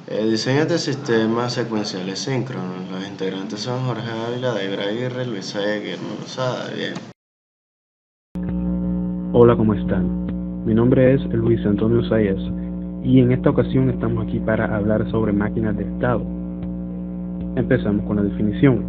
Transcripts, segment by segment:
Diseños de sistemas secuenciales síncronos. Los integrantes son Jorge Ávila, David Aguirre, Luis Guillermo Lozada. Bien. Hola, ¿cómo están? Mi nombre es Luis Antonio Sayas y en esta ocasión estamos aquí para hablar sobre máquinas de estado. Empezamos con la definición.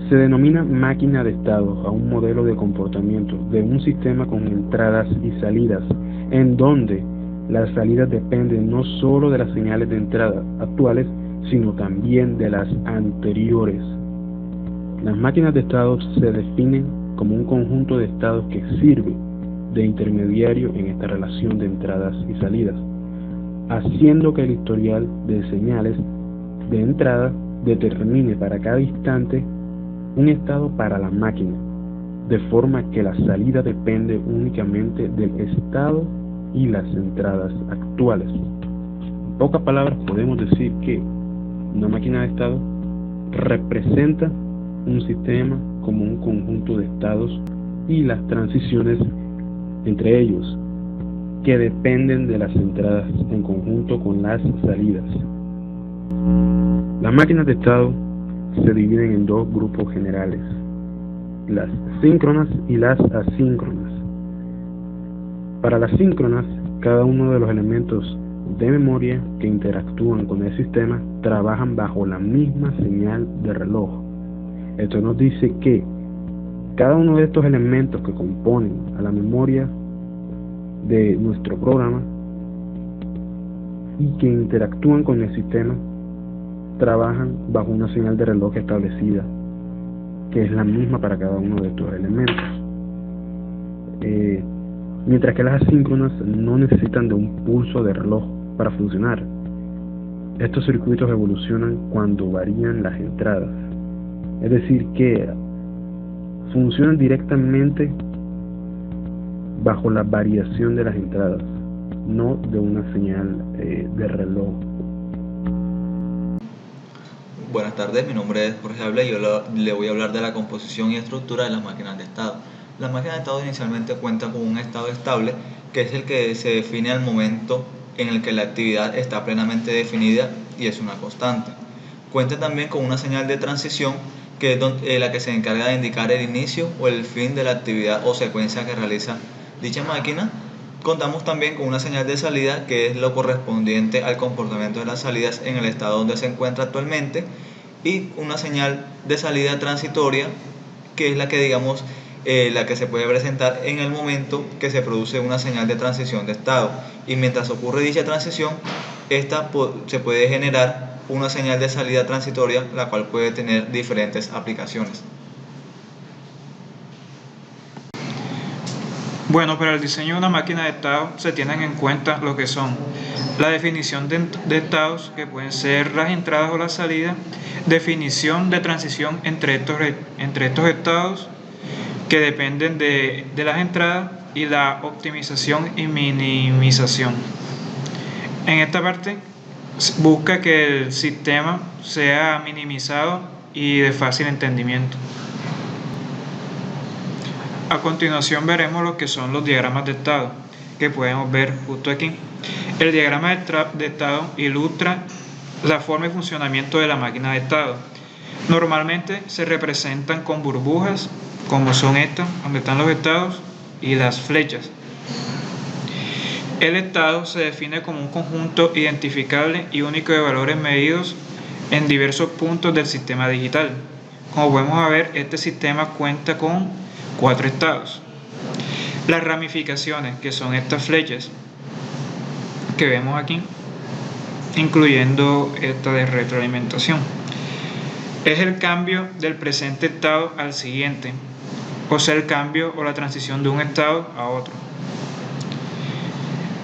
Se denomina máquina de estado a un modelo de comportamiento de un sistema con entradas y salidas, en donde las salidas dependen no solo de las señales de entrada actuales, sino también de las anteriores. Las máquinas de estados se definen como un conjunto de estados que sirve de intermediario en esta relación de entradas y salidas, haciendo que el historial de señales de entrada determine para cada instante un estado para la máquina, de forma que la salida depende únicamente del estado y las entradas actuales. En pocas palabras, podemos decir que una máquina de estado representa un sistema como un conjunto de estados y las transiciones entre ellos, que dependen de las entradas en conjunto con las salidas. Las máquinas de estado se dividen en dos grupos generales, las síncronas y las asíncronas. Para las síncronas, cada uno de los elementos de memoria que interactúan con el sistema trabajan bajo la misma señal de reloj. Esto nos dice que cada uno de estos elementos que componen a la memoria de nuestro programa y que interactúan con el sistema trabajan bajo una señal de reloj establecida, que es la misma para cada uno de estos elementos. Mientras que las asíncronas no necesitan de un pulso de reloj para funcionar. Estos circuitos evolucionan cuando varían las entradas, es decir, que funcionan directamente bajo la variación de las entradas, no de una señal de reloj. Buenas tardes, mi nombre es Jorge Ávila y yo le voy a hablar de la composición y estructura de las máquinas de estado. La máquina de estado inicialmente cuenta con un estado estable, que es el que se define al momento en el que la actividad está plenamente definida y es una constante. Cuenta también con una señal de transición, que es la que se encarga de indicar el inicio o el fin de la actividad o secuencia que realiza dicha máquina. Contamos también con una señal de salida, que es lo correspondiente al comportamiento de las salidas en el estado donde se encuentra actualmente, y una señal de salida transitoria, que es la que la que se puede presentar en el momento que se produce una señal de transición de estado, y mientras ocurre dicha transición, se puede generar una señal de salida transitoria, la cual puede tener diferentes aplicaciones. Bueno, para el diseño de una máquina de estado se tienen en cuenta lo que son la definición de estados, que pueden ser las entradas o las salidas, definición de transición entre estos estados que dependen de las entradas, y la optimización y minimización. En esta parte busca que el sistema sea minimizado y de fácil entendimiento. A continuación veremos lo que son los diagramas de estado, que podemos ver justo aquí. El diagrama de estado ilustra la forma y funcionamiento de la máquina de estado. Normalmente se representan con burbujas, como son estas, donde están los estados, y las flechas. El estado se define como un conjunto identificable y único de valores medidos en diversos puntos del sistema digital. Como podemos ver, este sistema cuenta con 4 estados. Las ramificaciones, que son estas flechas que vemos aquí, incluyendo esta de retroalimentación, es el cambio del presente estado al siguiente, o sea, el cambio o la transición de un estado a otro.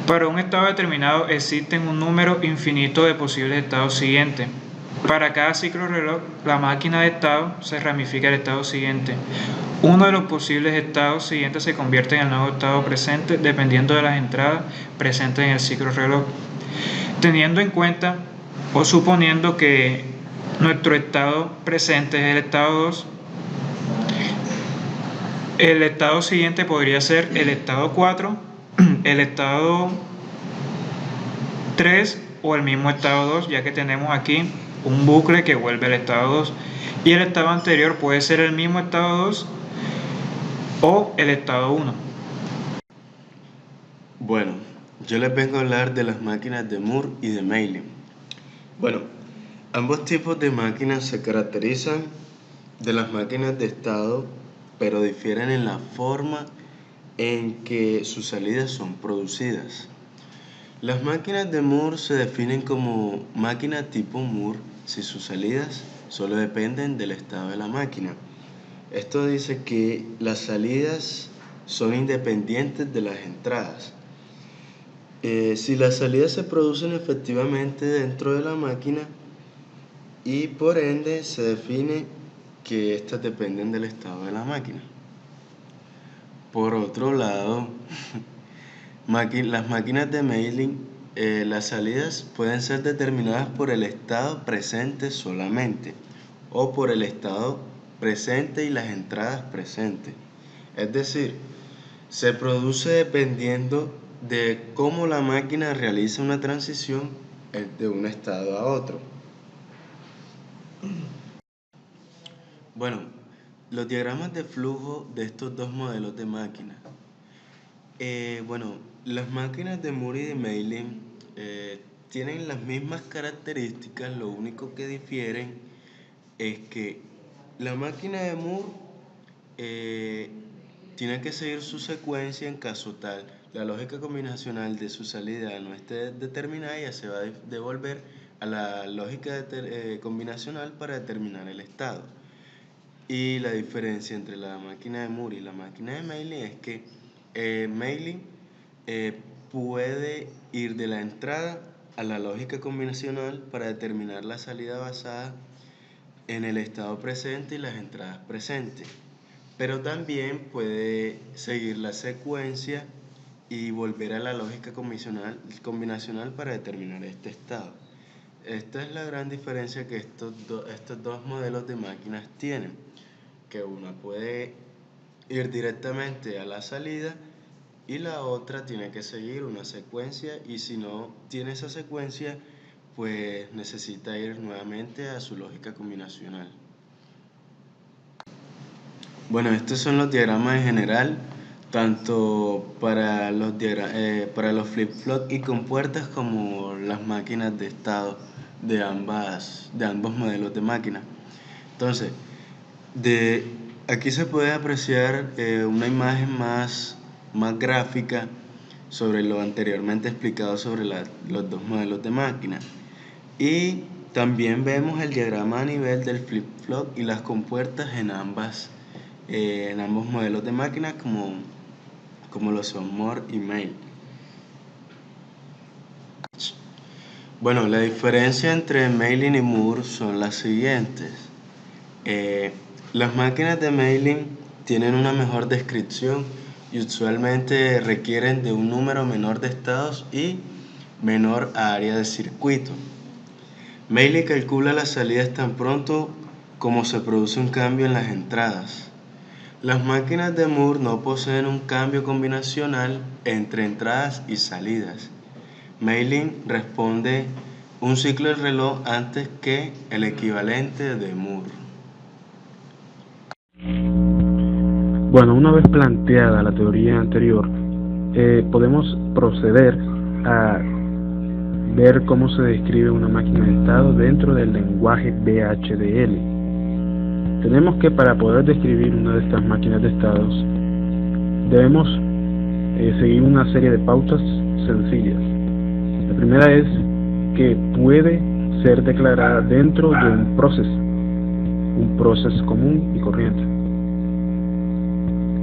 Para un estado determinado existen un número infinito de posibles estados siguientes. Para cada ciclo reloj, la máquina de estado se ramifica el estado siguiente. Uno de los posibles estados siguientes se convierte en el nuevo estado presente, dependiendo de las entradas presentes en el ciclo reloj. Teniendo en cuenta o suponiendo que nuestro estado presente es el estado 2, el estado siguiente podría ser el estado 4, el estado 3 o el mismo estado 2, ya que tenemos aquí un bucle que vuelve al estado 2, y el estado anterior puede ser el mismo estado 2 o el estado 1. Bueno, yo les vengo a hablar de las máquinas de Moore y de Meilling. Bueno, ambos tipos de máquinas se caracterizan de las máquinas de estado, pero difieren en la forma en que sus salidas son producidas. Las máquinas de Moore se definen como máquina tipo Moore si sus salidas solo dependen del estado de la máquina. Esto dice que las salidas son independientes de las entradas. Si las salidas se producen efectivamente dentro de la máquina y por ende se define que éstas dependen del estado de la máquina. Por otro lado, las máquinas de Meilling, las salidas pueden ser determinadas por el estado presente solamente o por el estado presente y las entradas presentes. Es decir, se produce dependiendo de cómo la máquina realiza una transición de un estado a otro. Bueno, los diagramas de flujo de estos dos modelos de máquina. Las máquinas de Moore y de Meilling tienen las mismas características, lo único que difieren es que la máquina de Moore tiene que seguir su secuencia en caso tal la lógica combinacional de su salida no esté determinada, ya se va a devolver a la lógica combinacional para determinar el estado. Y la diferencia entre la máquina de Moore y la máquina de Meilling es que Meilling puede ir de la entrada a la lógica combinacional para determinar la salida basada en el estado presente y las entradas presentes, pero también puede seguir la secuencia y volver a la lógica combinacional para determinar este estado. Esta es la gran diferencia que estos dos modelos de máquinas tienen, que una puede ir directamente a la salida y la otra tiene que seguir una secuencia, y si no tiene esa secuencia, pues necesita ir nuevamente a su lógica combinacional. Bueno, estos son los diagramas en general, tanto para los flip-flop y compuertas como las máquinas de estado de ambos modelos de máquina. Entonces, aquí se puede apreciar una imagen más gráfica sobre lo anteriormente explicado sobre los dos modelos de máquina. Y también vemos el diagrama a nivel del flip-flop y las compuertas en ambos modelos de máquina, como lo son Moore y Meilling. Bueno, la diferencia entre Meilling y Moore son las siguientes. Las máquinas de Meilling tienen una mejor descripción y usualmente requieren de un número menor de estados y menor área de circuito. Meilling calcula las salidas tan pronto como se produce un cambio en las entradas. Las máquinas de Moore no poseen un cambio combinacional entre entradas y salidas. Meilling responde un ciclo del reloj antes que el equivalente de Moore. Bueno, una vez planteada la teoría anterior, podemos proceder a ver cómo se describe una máquina de estado dentro del lenguaje VHDL. Tenemos que para poder describir una de estas máquinas de estados debemos seguir una serie de pautas sencillas. La primera es que puede ser declarada dentro de un proceso común y corriente,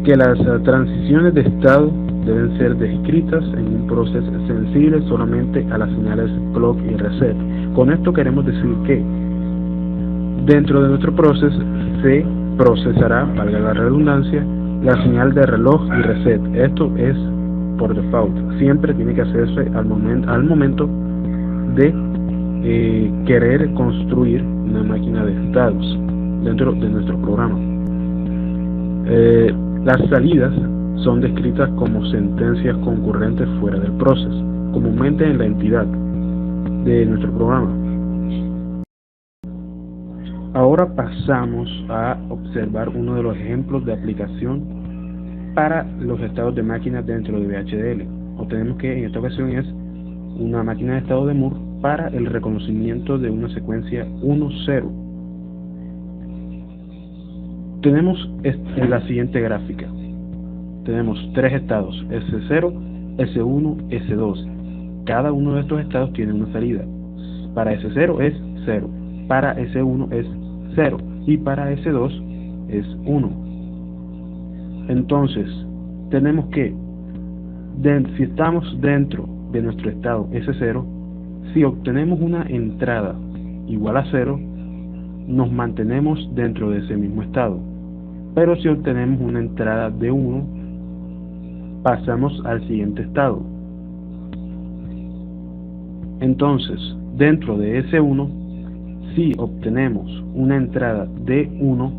que las transiciones de estado deben ser descritas en un proceso sensible solamente a las señales clock y reset. Con esto queremos decir que dentro de nuestro proceso se procesará, valga la redundancia, la señal de reloj y reset. Esto es por default, siempre tiene que hacerse al momento de querer construir una máquina de estados dentro de nuestro programa. Las salidas son descritas como sentencias concurrentes fuera del proceso, comúnmente en la entidad. de nuestro programa. Ahora pasamos a observar uno de los ejemplos de aplicación para los estados de máquinas dentro de VHDL. Obtenemos que en esta ocasión es una máquina de estado de Moore para el reconocimiento de una secuencia 1-0. Tenemos en la siguiente gráfica. Tenemos tres estados, S0, S1, S2. Cada uno de estos estados tiene una salida. Para S0 es 0, para S1 es 0 y para S2 es 1. Entonces, tenemos que, si estamos dentro de nuestro estado S0, si obtenemos una entrada igual a 0, nos mantenemos dentro de ese mismo estado. Pero si obtenemos una entrada de 1, pasamos al siguiente estado. Entonces, dentro de S1, si obtenemos una entrada de 1,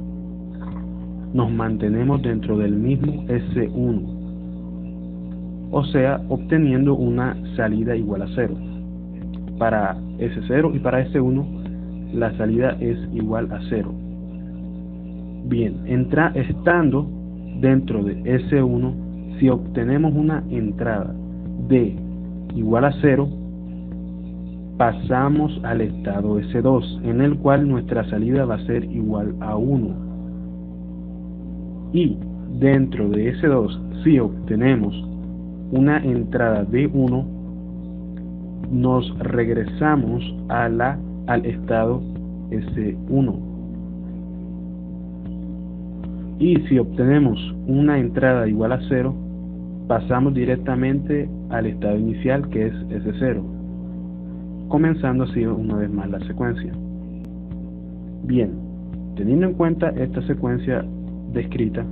nos mantenemos dentro del mismo S1, o sea, obteniendo una salida igual a 0. Para S0 y para S1, la salida es igual a 0. Bien, estando dentro de S1, si obtenemos una entrada de igual a 0, pasamos al estado S2, en el cual nuestra salida va a ser igual a 1. Y dentro de S2, si obtenemos una entrada de 1, nos regresamos al estado S1. Y si obtenemos una entrada igual a 0, pasamos directamente al estado inicial, que es S0, comenzando así una vez más la secuencia. Bien, teniendo en cuenta esta secuencia descrita,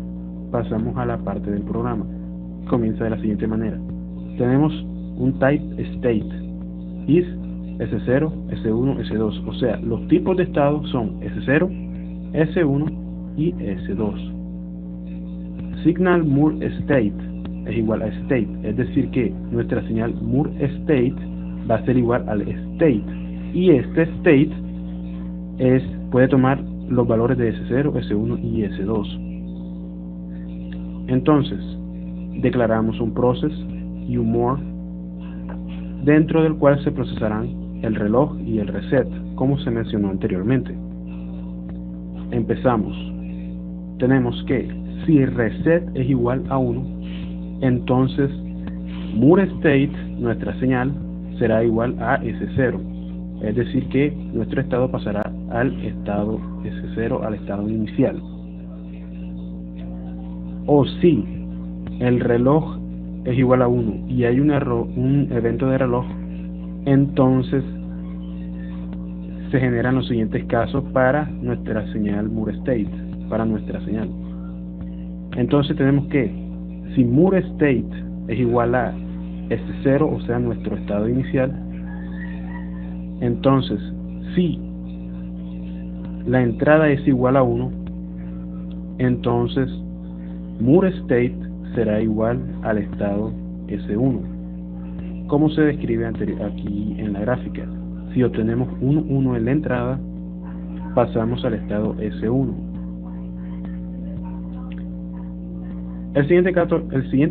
pasamos a la parte del programa. Comienza de la siguiente manera. Tenemos un type state, is, S0, S1, S2, o sea, los tipos de estado son S0, S1 y S2. Signal Moore State es igual a state, es decir que nuestra señal Moore State va a ser igual al state, y este state puede tomar los valores de S0, S1 y S2. Entonces, declaramos un process y un more, dentro del cual se procesarán el reloj y el reset, como se mencionó anteriormente. Empezamos. Tenemos que si reset es igual a 1, entonces Moore State, nuestra señal, será igual a S0, es decir que nuestro estado pasará al estado S0, al estado inicial. O si el reloj es igual a 1 y hay un evento de reloj, entonces se generan los siguientes casos para nuestra señal Moore State, para nuestra señal. Entonces tenemos que, si Moore State es igual a S0, o sea, nuestro estado inicial, entonces, si la entrada es igual a 1, entonces Moore State será igual al estado S1, como se describe aquí en la gráfica. Si obtenemos un 1 en la entrada, pasamos al estado S1. El siguiente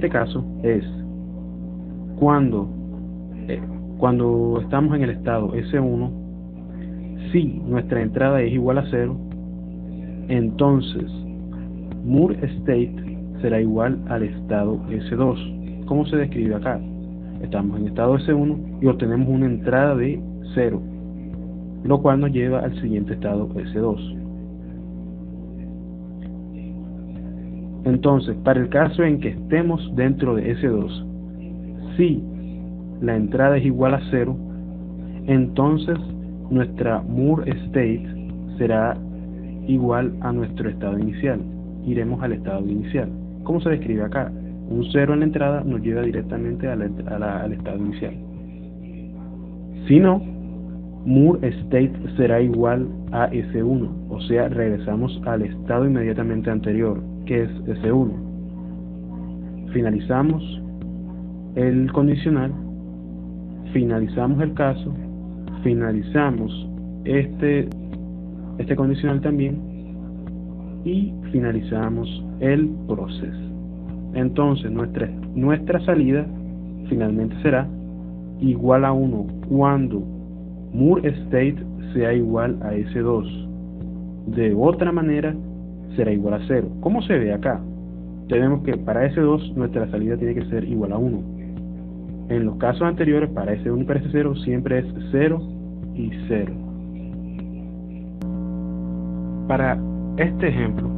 caso es cuando estamos en el estado S1, si nuestra entrada es igual a 0, entonces Moore State será igual al estado S2, como se describe acá. Estamos en estado S1 y obtenemos una entrada de 0, lo cual nos lleva al siguiente estado S2. Entonces, para el caso en que estemos dentro de S2, si la entrada es igual a 0, entonces nuestra Moore State será igual a nuestro estado inicial. Iremos al estado inicial, como se describe acá. Un 0 en la entrada nos lleva directamente al estado inicial. Si no, Moore State será igual a S1, o sea, regresamos al estado inmediatamente anterior, que es S1. Finalizamos el condicional, finalizamos el caso finalizamos este condicional también y finalizamos el proceso. Entonces nuestra salida finalmente será igual a 1 cuando Moore State sea igual a S2. De otra manera será igual a 0. ¿Cómo se ve acá? Tenemos que para S2 nuestra salida tiene que ser igual a 1. En los casos anteriores, para S1 y para S0 siempre es 0 y 0. Para este ejemplo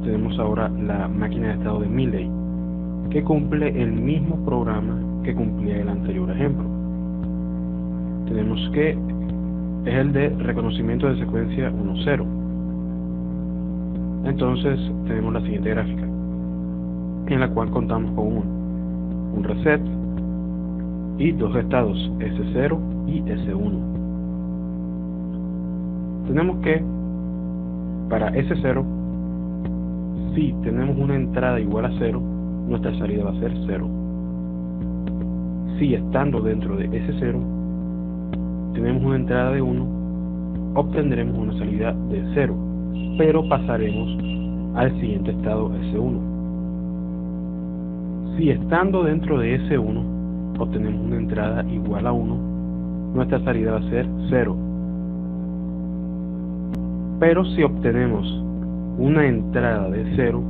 tenemos ahora la máquina de estado de Mealy, que cumple el mismo programa que cumplía el anterior ejemplo. Tenemos que es el de reconocimiento de secuencia 1-0. Entonces tenemos la siguiente gráfica, en la cual contamos con un reset y dos estados, S0 y S1. Tenemos que para S0, si tenemos una entrada igual a 0, nuestra salida va a ser 0. Si estando dentro de S0 tenemos una entrada de 1, obtendremos una salida de 0, pero pasaremos al siguiente estado S1. Si estando dentro de S1 obtenemos una entrada igual a 1, nuestra salida va a ser 0. Pero si obtenemos una entrada de 0,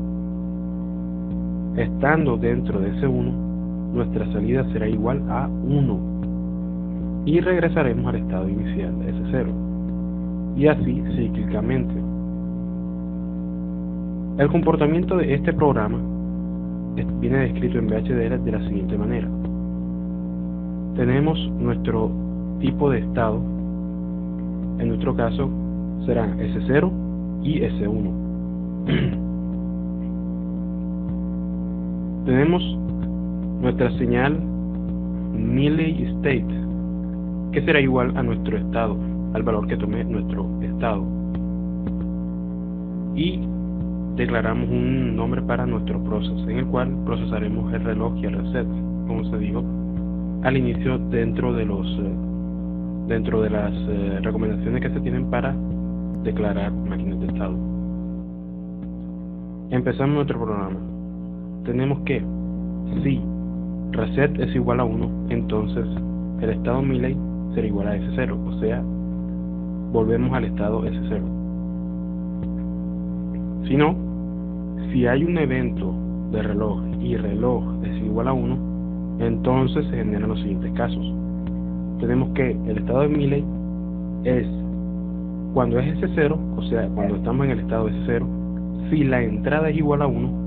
estando dentro de S1, nuestra salida será igual a 1 y regresaremos al estado inicial de S0, y así cíclicamente. El comportamiento de este programa viene descrito en VHDL de la siguiente manera. Tenemos nuestro tipo de estado, en nuestro caso serán S0 y S1. Tenemos nuestra señal Mealy State, que será igual a nuestro estado, al valor que tome nuestro estado. Y declaramos un nombre para nuestro proceso, en el cual procesaremos el reloj y el reset, como se dijo al inicio, dentro de las recomendaciones que se tienen para declarar máquinas de estado. Empezamos nuestro programa. Tenemos que, si reset es igual a 1, entonces el estado Mealy será igual a S0, o sea, volvemos al estado S0. Si no, si hay un evento de reloj y reloj es igual a 1, entonces se generan los siguientes casos. Tenemos que el estado de Mealy es cuando es S0, o sea, cuando estamos en el estado S0, si la entrada es igual a 1,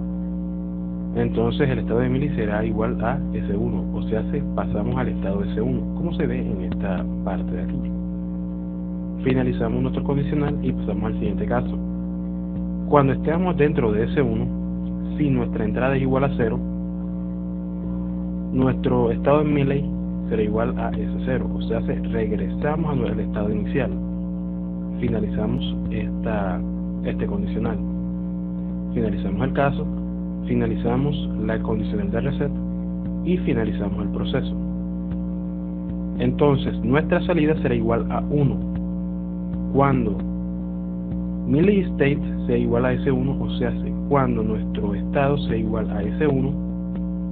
entonces el estado de Mealy será igual a S1, o sea, pasamos al estado S1, como se ve en esta parte de aquí. Finalizamos nuestro condicional y pasamos al siguiente caso. Cuando estemos dentro de S1, si nuestra entrada es igual a 0, nuestro estado de Mealy será igual a S0, o sea, regresamos a nuestro estado inicial. Finalizamos este condicional. Finalizamos el caso, finalizamos la condicional de reset y finalizamos el proceso. Entonces, nuestra salida será igual a 1 cuando Mealy State sea igual a S1, o sea, cuando nuestro estado sea igual a S1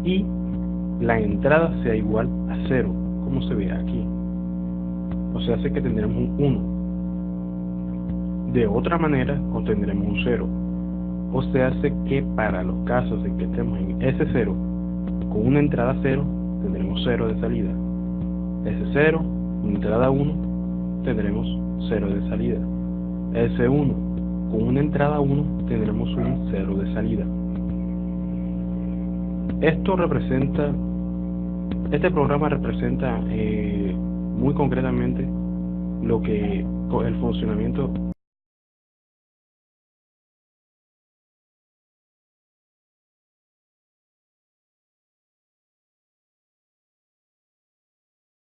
y la entrada sea igual a 0, como se ve aquí. O sea, que tendremos un 1. De otra manera, obtendremos un 0. O sea, que para los casos en que estemos en S0 con una entrada 0, tendremos 0 de salida. S0, una entrada 1, tendremos 0 de salida. S1, con una entrada 1, tendremos un 0 de salida. Este programa representa muy concretamente el funcionamiento